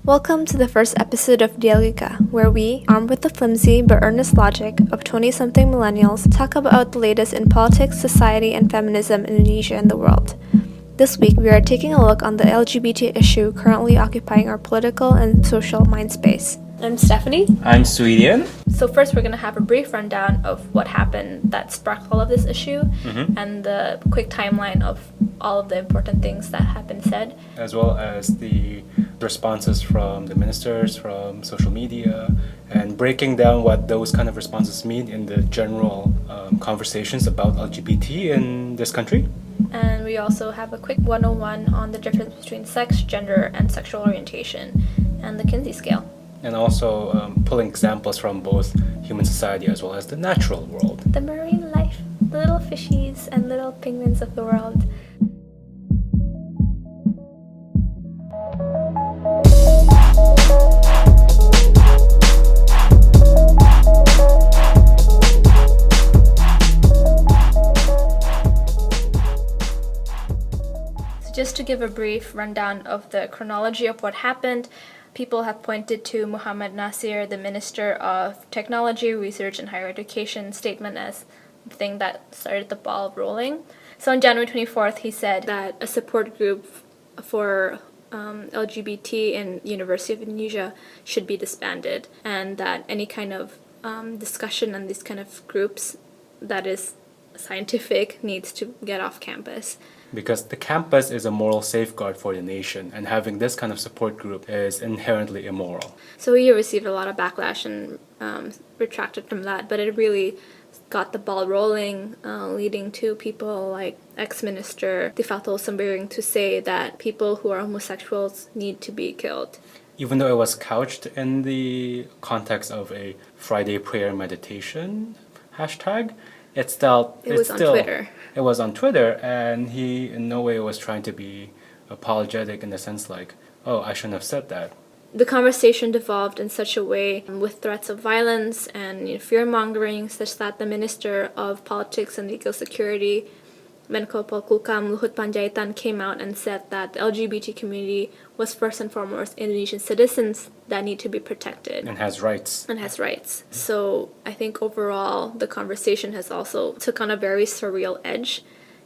Welcome to the first episode of Dialogika, where we, armed with the flimsy but earnest logic of 20-something millennials, talk about the latest in politics, society, and feminism in Indonesia and the world. This week, we are taking a look on the LGBT issue currently occupying our political and social mindspace. I'm Stephanie. I'm Sweden. So first, we're going to have a brief rundown of what happened that sparked all of this issue, and the quick timeline of all of the important things that have been said. As well as the responses from the ministers, from social media, and breaking down what those kind of responses mean in the general conversations about LGBT in this country. And we also have a quick 101 on the difference between sex, gender, and sexual orientation, and the Kinsey scale. And also pulling examples from both human society as well as the natural world. The marine life, the little fishies and little penguins of the world. Just to give a brief rundown of the chronology of what happened, people have pointed to Muhammad Nasir, the Minister of Technology, Research and Higher Education statement as the thing that started the ball rolling. So on January 24th, he said that a support group for LGBT in University of Indonesia should be disbanded, and that any kind of discussion on these kind of groups that is scientific needs to get off campus. Because the campus is a moral safeguard for the nation, and having this kind of support group is inherently immoral. So he received a lot of backlash and retracted from that, but it really got the ball rolling, leading to people like ex-minister Tifatul Sembiring to say that people who are homosexuals need to be killed. Even though it was couched in the context of a Friday prayer meditation hashtag, it was on Twitter. It was on Twitter, and he in no way was trying to be apologetic in the sense like, oh, I shouldn't have said that. The conversation devolved in such a way with threats of violence and fear-mongering, such that the Minister of Politics and Legal Security, Menko Polhukam Luhut Panjaitan, came out and said that the LGBT community was first and foremost Indonesian citizens that need to be protected. And has rights. So I think overall the conversation has also took on a very surreal edge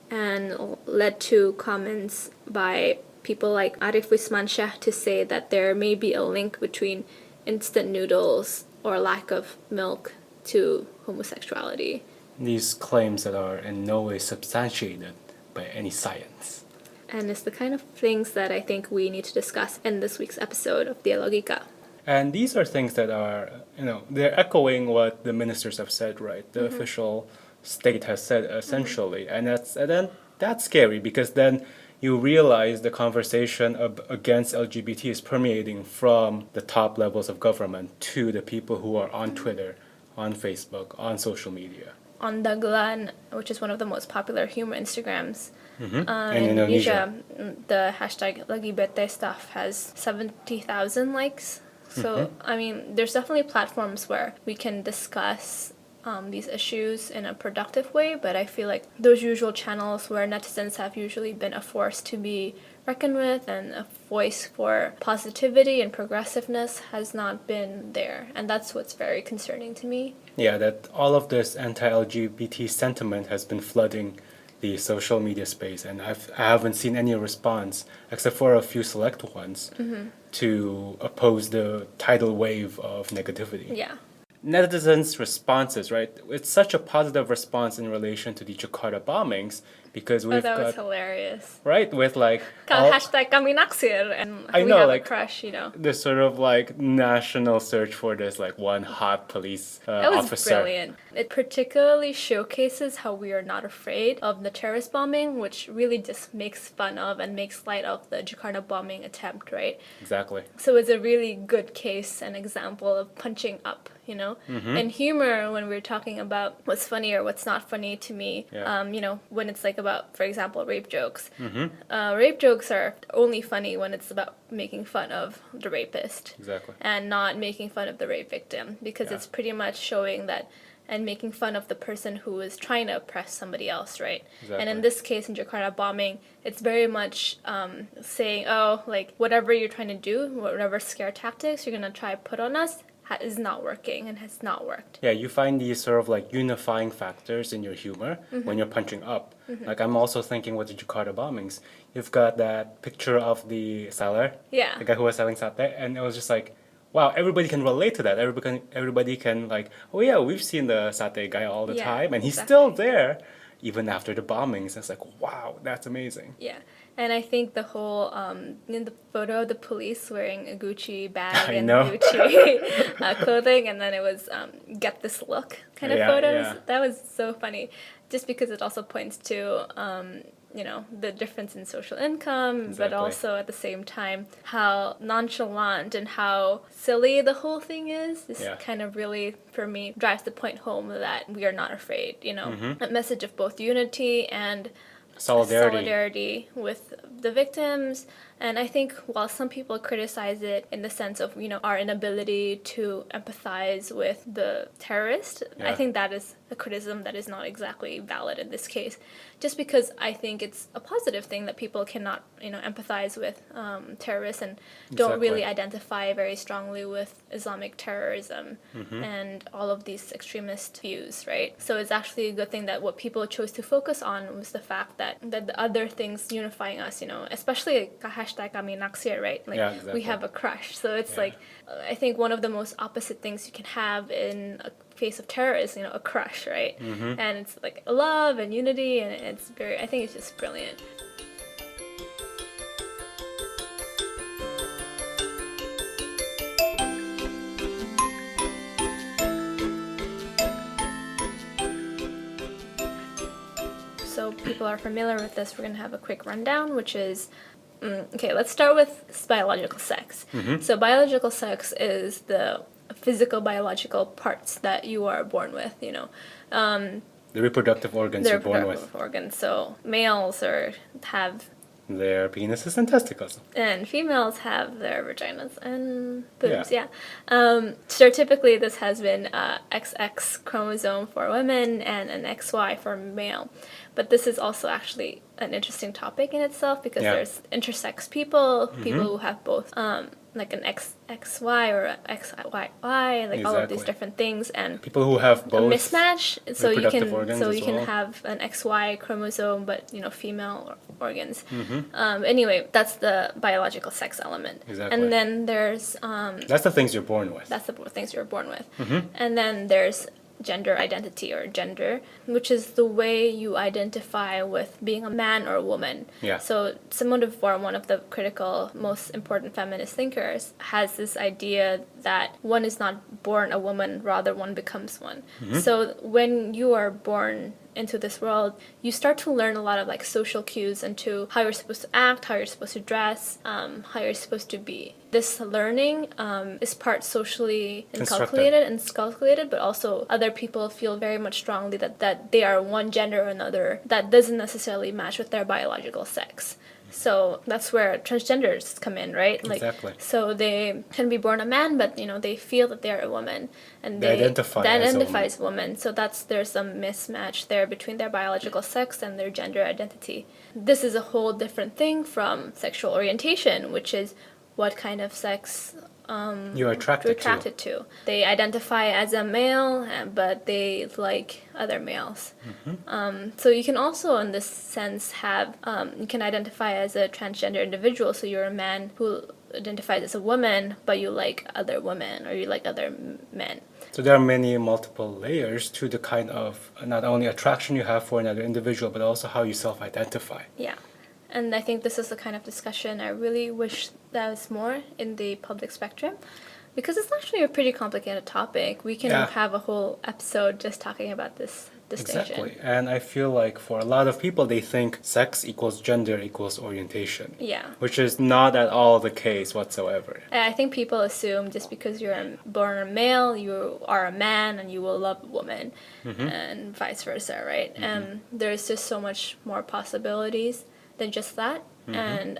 and led to comments by people like Arif Wismansyah to say that there may be a link between instant noodles or lack of milk to homosexuality. These claims that are in no way substantiated by any science. And it's the kind of things that I think we need to discuss in this week's episode of Dialogika. And these are things that are, they're echoing what the ministers have said, right? The official state has said, essentially. And that's scary, because then you realize the conversation against LGBT is permeating from the top levels of government to the people who are on Twitter, on Facebook, on social media. On Dagelan, which is one of the most popular humor Instagrams in Indonesia, the hashtag Lagi Bete stuff has 70,000 likes. So, there's definitely platforms where we can discuss these issues in a productive way, but I feel like those usual channels where netizens have usually been a force to be reckoned with and a voice for positivity and progressiveness has not been there, and that's what's very concerning to me. Yeah, that all of this anti-LGBT sentiment has been flooding the social media space, and I haven't seen any response, except for a few select ones, to oppose the tidal wave of negativity. Yeah. Netizens' responses, right? It's such a positive response in relation to the Jakarta bombings, because we've that was hilarious. Right, with like hashtag kami naksir, and we have a crush, This sort of like national search for this like one hot police It was officer. Brilliant. It particularly showcases how we are not afraid of the terrorist bombing, which really just makes fun of and makes light of the Jakarta bombing attempt, right? Exactly. So it's a really good case and example of punching up, And humor, when we're talking about what's funny or what's not funny to me, when it's like about, for example, rape jokes. Rape jokes are only funny when it's about making fun of the rapist. Exactly. And not making fun of the rape victim, because it's pretty much showing that and making fun of the person who is trying to oppress somebody else, right? Exactly. And in this case, in Jakarta bombing, it's very much saying, oh, like, whatever you're trying to do, whatever scare tactics you're going to try to put on us is not working and has not worked. Yeah, you find these sort of like unifying factors in your humor when you're punching up. Like I'm also thinking with the Jakarta bombings, you've got that picture of the seller, Yeah. the guy who was selling satay, and it was just like, wow, everybody can relate to that. Everybody can like, oh yeah, we've seen the satay guy all the Yeah, time, and he's exactly. still there even after the bombings. It's like, wow, that's amazing. Yeah. And I think the whole, in the photo of the police wearing a Gucci bag I and know. Gucci clothing, and then it was get this look kind of Yeah, photos. yeah. That was so funny, just because it also points to, the difference in social income, but Exactly. also at the same time how nonchalant and how silly the whole thing is. This Yeah. kind of really, for me, drives the point home that we are not afraid, Mm-hmm. A message of both unity and Solidarity. with the victims. And I think while some people criticize it in the sense of, our inability to empathize with the terrorist, I Yeah. think that is a criticism that is not exactly valid in this case. Just because I think it's a positive thing that people cannot, empathize with terrorists and don't really Exactly. identify very strongly with Islamic terrorism and all of these extremist views, right? So it's actually a good thing that what people chose to focus on was the fact that the other things unifying us, especially like hashtag kami naksir, right? Like Yeah, we exactly. have a crush. So it's Yeah. like I think one of the most opposite things you can have in a face of terror is, a crush, right? And it's like love and unity, and it's I think it's just brilliant. So people are familiar with this. We're going to have a quick rundown, which is okay, let's start with biological sex. So biological sex is the physical biological parts that you are born with, The reproductive organs their you're born with. reproductive organs. So males have Their penises and testicles. and females have their vaginas and boobs. Yeah. Yeah. So typically this has been XX chromosome for women and an XY for male. But this is also actually an interesting topic in itself because Yeah. there's intersex people who have both like an XXY or a XYY, like all of these Exactly. different things, and People who have a both mismatch. So you reproductive can organs so as you can well. have an XY chromosome, but female organs. Mm-hmm. Anyway, that's the biological sex element. Exactly. And then there's That's the things you're born with. that's the things you're born with. Mm-hmm. And then there's gender identity or gender, which is the way you identify with being a man or a woman. Yeah. So Simone de Beauvoir, one of the critical, most important feminist thinkers, has this idea that one is not born a woman, rather one becomes one. Mm-hmm. So when you are born into this world, you start to learn a lot of like social cues into how you're supposed to act, how you're supposed to dress, how you're supposed to be. This learning is part socially calculated, but also other people feel very much strongly that they are one gender or another that doesn't necessarily match with their biological sex. So that's where transgenders come in, right? Like, Exactly. so they can be born a man, but they feel that they're a woman, and They identify as a woman. So there's some mismatch there between their biological sex and their gender identity. This is a whole different thing from sexual orientation, which is what kind of sex You're attracted to. They identify as a male, but they like other males. So you can also, in this sense, you can identify as a transgender individual. So you're a man who identifies as a woman, but you like other women or you like other men. So there are multiple layers to the kind of not only attraction you have for another individual, but also how you self-identify. Yeah. And I think this is the kind of discussion I really wish there was more in the public spectrum, because it's actually a pretty complicated topic. We can have a whole episode just talking about this distinction. Exactly. And I feel like for a lot of people, they think sex equals gender equals orientation. Yeah. Which is not at all the case whatsoever. I think people assume just because you're born a male, you are a man and you will love a woman, and vice versa, right? And there's just so much more possibilities than just that. And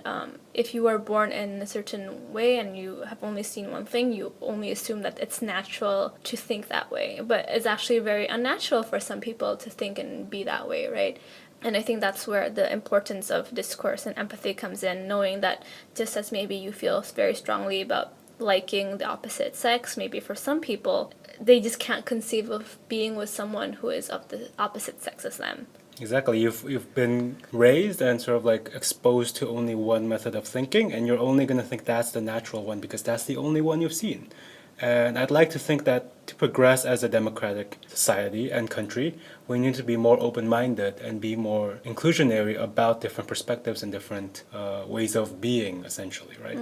if you are born in a certain way and you have only seen one thing, you only assume that it's natural to think that way. But it's actually very unnatural for some people to think and be that way, right? And I think that's where the importance of discourse and empathy comes in, knowing that just as maybe you feel very strongly about liking the opposite sex, maybe for some people, they just can't conceive of being with someone who is of the opposite sex as them. Exactly. You've been raised and sort of like exposed to only one method of thinking, and you're only going to think that's the natural one because that's the only one you've seen. And I'd like to think that to progress as a democratic society and country, we need to be more open-minded and be more inclusionary about different perspectives and different ways of being, essentially, right?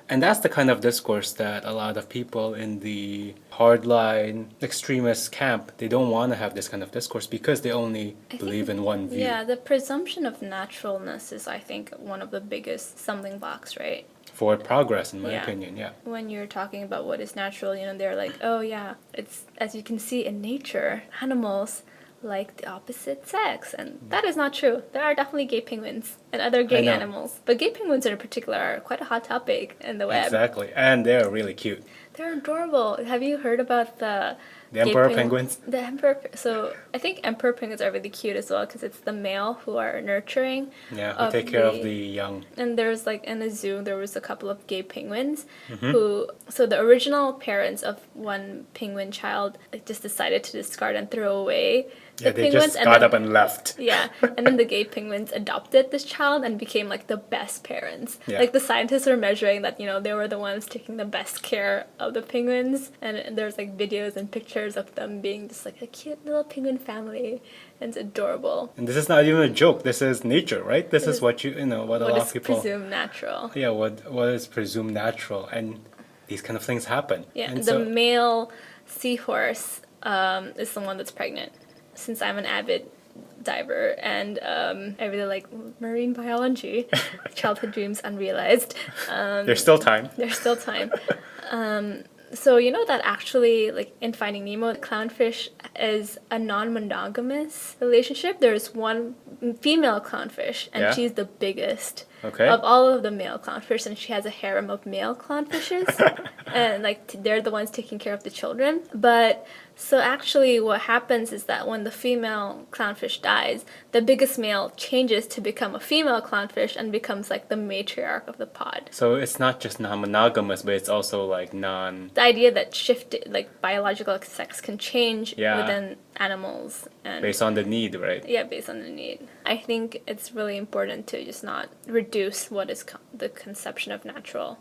And that's the kind of discourse that a lot of people in the hardline extremist camp, they don't want to have this kind of discourse because they only believe in one view. Yeah, the presumption of naturalness is, I think, one of the biggest stumbling blocks, right? For progress, in my opinion, yeah. When you're talking about what is natural, they're like, oh yeah, it's, as you can see in nature, animals like the opposite sex, and that is not true. There are definitely gay penguins and other gay animals, but gay penguins in particular are quite a hot topic in the web. Exactly, and they're really cute. They're adorable. Have you heard about the emperor penguins? The emperor. So I think emperor penguins are really cute as well because it's the male who are nurturing. Yeah, who take care of the young. And there's like in the zoo there was a couple of gay penguins who. So the original parents of one penguin child just decided to discard and throw away. Yeah, they just got up and left. Yeah, and then the gay penguins adopted this child and became like the best parents. Yeah. Like the scientists were measuring that, they were the ones taking the best care of the penguins. And there's like videos and pictures of them being just like a cute little penguin family. And it's adorable. And this is not even a joke. This is nature, right? This is what what a lot of people... What is presumed natural. Yeah, what is presumed natural. And these kind of things happen. Yeah, and the male seahorse is the one that's pregnant. Since I'm an avid diver and I really like marine biology, childhood dreams unrealized. There's still time. There's still time. So you know that actually, like in Finding Nemo, clownfish is a non-monogamous relationship. There's one female clownfish, and she's the biggest of all of the male clownfish, and she has a harem of male clownfishes, and like they're the ones taking care of the children. But so actually what happens is that when the female clownfish dies, the biggest male changes to become a female clownfish and becomes like the matriarch of the pod. So it's not just non-monogamous, but it's also like The idea that like biological sex can change within animals. And based on the need, right? Yeah, based on the need. I think it's really important to just not reduce what is the conception of natural.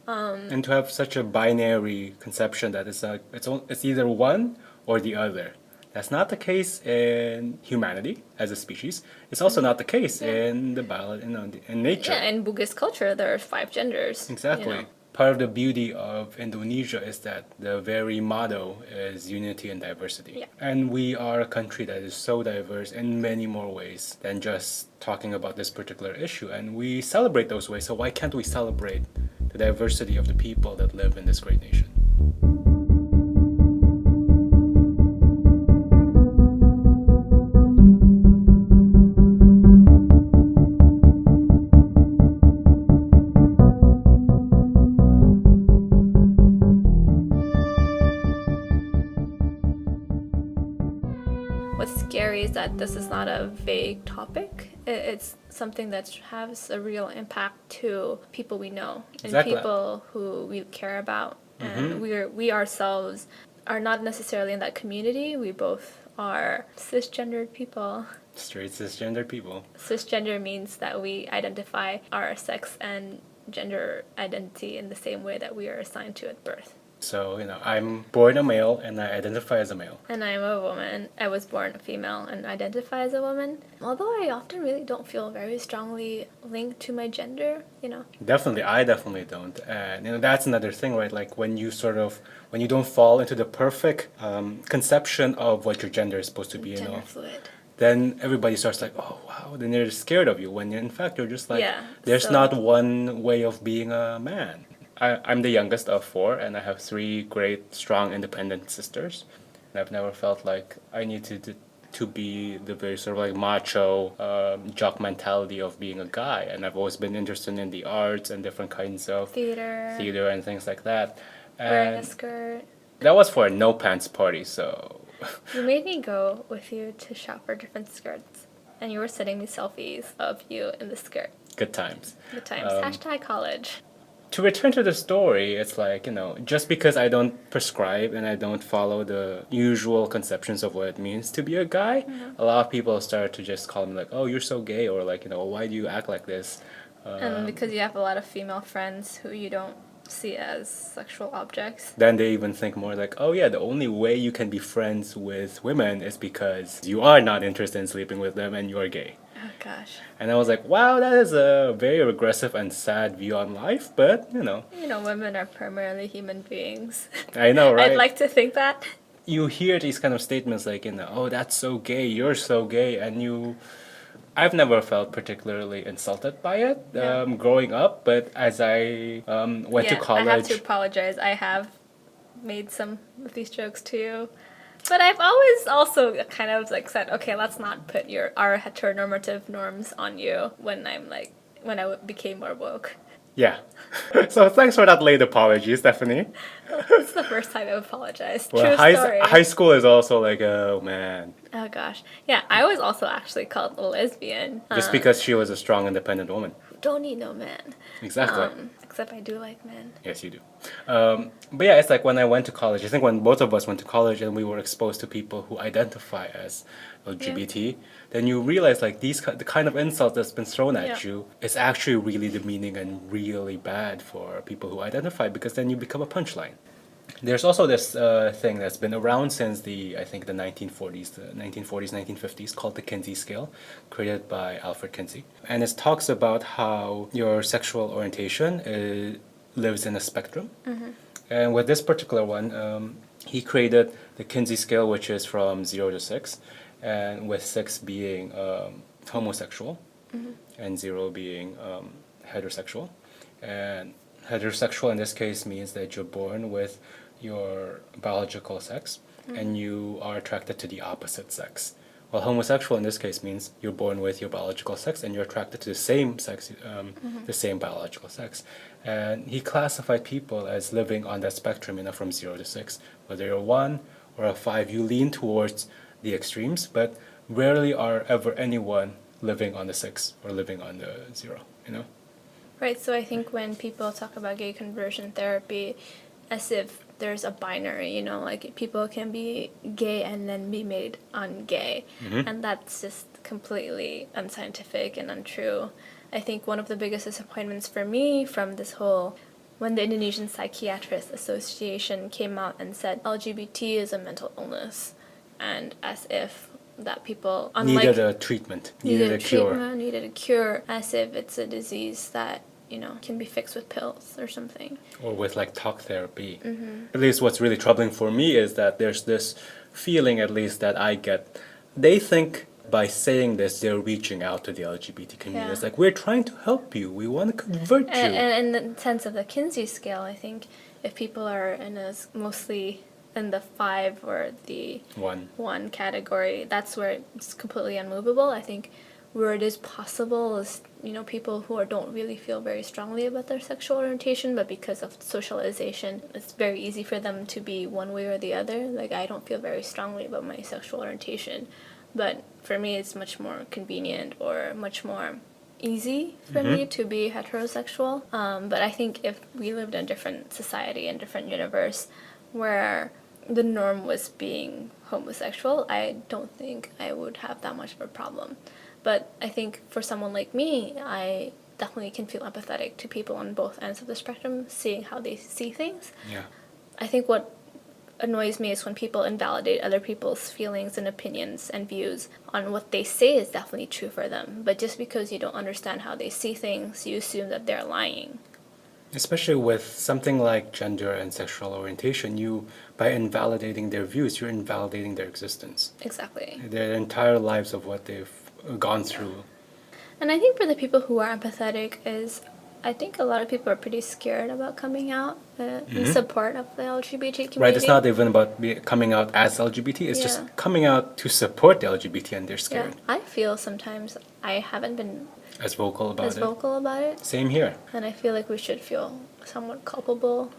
And to have such a binary conception that it's either one or the other. That's not the case in humanity as a species. It's also not the case in in nature. Yeah, in Buddhist culture, there are 5 genders. Exactly. Part of the beauty of Indonesia is that the very motto is unity and diversity. Yeah. And we are a country that is so diverse in many more ways than just talking about this particular issue. And we celebrate those ways, so why can't we celebrate the diversity of the people that live in this great nation? What's scary is that this is not a vague topic. It's something that has a real impact to people we know and people who we care about. And we ourselves are not necessarily in that community. We both are cisgendered people. Straight cisgendered people. Cisgender means that we identify our sex and gender identity in the same way that we are assigned to at birth. So, I'm born a male and I identify as a male. And I'm a woman. I was born a female and identify as a woman. Although I often really don't feel very strongly linked to my gender, Definitely, I definitely don't. And, that's another thing, right? Like when you don't fall into the perfect conception of what your gender is supposed to be, Gender fluid. Then everybody starts like, oh, wow. Then they're scared of you when in fact you're just like, there's not one way of being a man. I'm the youngest of 4, and I have 3 great, strong, independent sisters. And I've never felt like I need to to be the very sort of like macho jock mentality of being a guy, and I've always been interested in the arts and different kinds of Theater, and things like that. wearing a And skirt. that was for a no pants party, so You made me go with you to shop for different skirts, and you were sending me selfies of you in the skirt. good times. Good times. Hashtag college. To return to the story, it's like, just because I don't prescribe and I don't follow the usual conceptions of what it means to be a guy, a lot of people start to just call me like, oh, you're so gay, or like, why do you act like this? And because you have a lot of female friends who you don't see as sexual objects. Then they even think more like, oh yeah, the only way you can be friends with women is because you are not interested in sleeping with them and you're gay. Oh gosh. And I was like, wow, that is a very regressive and sad view on life, but Women are primarily human beings. I know, right? I'd like to think that. You hear these kind of statements like, oh, that's so gay, you're so gay, and I've never felt particularly insulted by it Yeah. growing up, but as I went to college, I have to apologize. I have made some of these jokes to you. But I've always also kind of like said, okay, let's not put our heteronormative norms on you when I became more woke. yeah. So thanks for that late apology, Stephanie. It's the first time I've apologized. Well, True story. high school is also like, oh man. Oh gosh. Yeah, I was also actually called a lesbian. Just because she was a strong, independent woman. Don't need no man. Exactly. Except I do like men. Yes, you do. But yeah, it's like when I went to college, I think when both of us went to college and we were exposed to people who identify as LGBT, then you realize like the kind of insult that's been thrown at Yeah. you is actually really demeaning and really bad for people who identify, because then you become a punchline. There's also this thing that's been around since I think the 1940s, 1950s, called the Kinsey scale, created by Alfred Kinsey. And it talks about how your sexual orientation lives in a spectrum. And with this particular one, he created the Kinsey scale, which is from 0 to 6, and with 6 being homosexual, and 0 being heterosexual. And heterosexual in this case means that you're born with your biological sex and you are attracted to the opposite sex. While homosexual in this case means you're born with your biological sex and you're attracted to the same sex, the same biological sex. And he classified people as living on that spectrum, from 0 to 6. Whether you're 1 or a 5, you lean towards the extremes, but rarely are ever anyone living on the 6 or living on the 0, Right, so I think when people talk about gay conversion therapy, as if there's a binary, like people can be gay and then be made un-gay. And that's just completely unscientific and untrue. I think one of the biggest disappointments for me from this whole, when the Indonesian Psychiatrist Association came out and said LGBT is a mental illness, and as if that people needed a treatment, needed a cure. Needed a cure, as if it's a disease that can be fixed with pills or something. Or with like talk therapy. At least what's really troubling for me is that there's this feeling, at least that I get, they think by saying this they're reaching out to the LGBT community. Yeah. It's like, we're trying to help you, we want to convert you. And in the sense of the Kinsey scale, I think if people are mostly in the 5 or the 1 category, that's where it's completely unmovable. I think where it is possible is, people who don't really feel very strongly about their sexual orientation, but because of socialization, it's very easy for them to be one way or the other. Like, I don't feel very strongly about my sexual orientation, but for me it's much more convenient or much more easy for me to be heterosexual. But I think if we lived in a different society and different universe where the norm was being homosexual, I don't think I would have that much of a problem. But I think for someone like me, I definitely can feel empathetic to people on both ends of the spectrum, seeing how they see things. Yeah. I think what annoys me is when people invalidate other people's feelings and opinions and views on what they say is definitely true for them. But just because you don't understand how they see things, you assume that they're lying. Especially with something like gender and sexual orientation, by invalidating their views, you're invalidating their existence. Exactly. Their entire lives of what they've gone through. And I think for the people who are empathetic is I think a lot of people are pretty scared about coming out in support of the LGBT community. Right, it's not even about coming out as LGBT, it's Yeah. just coming out to support the LGBT and they're Yeah, scared. I feel sometimes I haven't been As vocal about as it. vocal about it, Same here. and I feel like we should feel somewhat culpable.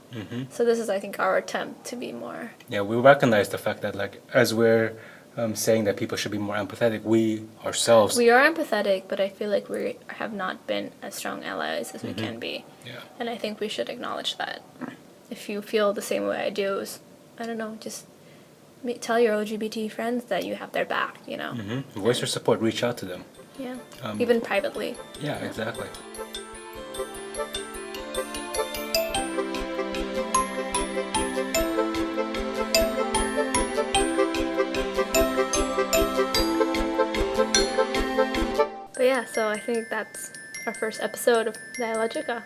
So this is, I think, our attempt to be more. Yeah, we recognize the fact that, like, as we're saying that people should be more empathetic, we ourselves. We are empathetic, but I feel like we have not been as strong allies as we can be. Yeah. And I think we should acknowledge that. If you feel the same way I do, I don't know, just tell your LGBT friends that you have their back, you know? Voice your support, reach out to them. Yeah. Even privately. Yeah, exactly. But yeah, so I think that's our first episode of Dialogika.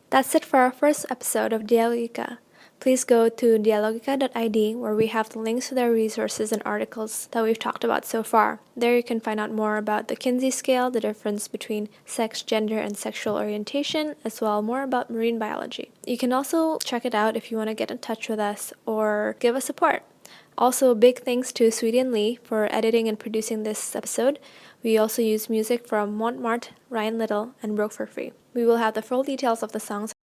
That's it for our first episode of Dialogika. Please go to dialogika.id where we have the links to their resources and articles that we've talked about so far. There you can find out more about the Kinsey scale, the difference between sex, gender, and sexual orientation, as well as more about marine biology. You can also check it out if you want to get in touch with us or give us support. Also, big thanks to Sweetie and Lee for editing and producing this episode. We also use music from Montmartre, Ryan Little, and Broke for Free. We will have the full details of the songs